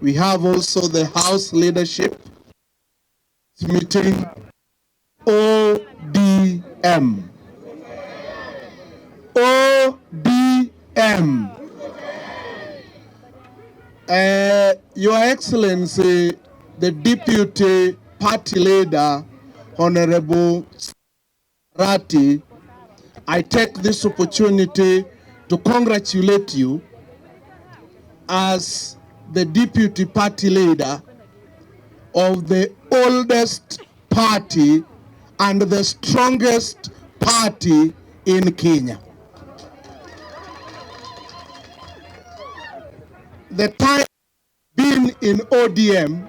We have also the House leadership meeting, ODM. ODM. Your Excellency, the Deputy Party Leader, Honorable Rati, I take this opportunity to congratulate you as the Deputy Party Leader of the oldest party and the strongest party in Kenya. The time been in ODM,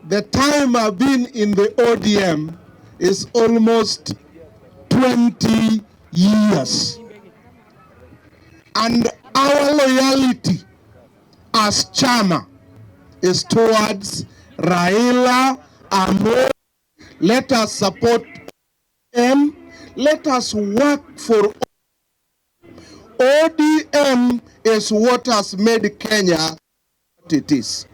the time I've been in the ODM is almost 20 years. And our loyalty as Chama is towards Raila Amolo. Let us support him. Let us work for ODM is what has made Kenya what it is.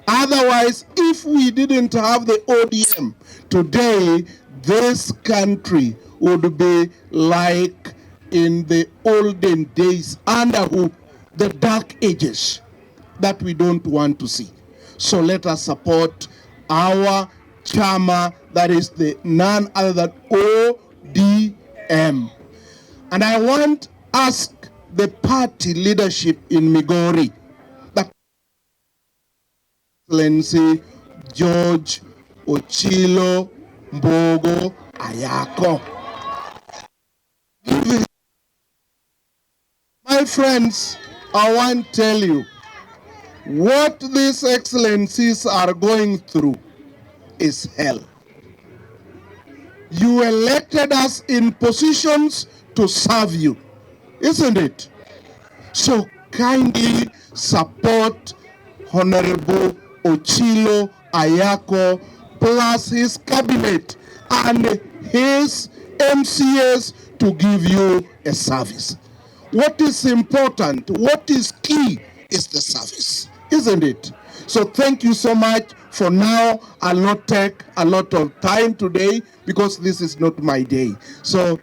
Otherwise, if we didn't have the ODM, today this country would be like in the olden days, under the dark ages that we don't want to see. So let us support our Chama, that is the none other than ODM. And I want to ask the party leadership in Migori, that Excellency George Ochilo Mbogo Ayako. My friends, I want to tell you, what these excellencies are going through is hell. You elected us in positions to serve you, isn't it? So kindly support Honorable Ochilo Ayako plus his cabinet and his MCAs to give you a service. What is important, what is key is the service, isn't it? So thank you so much. For now, I'll not take a lot of time today because this is not my day. So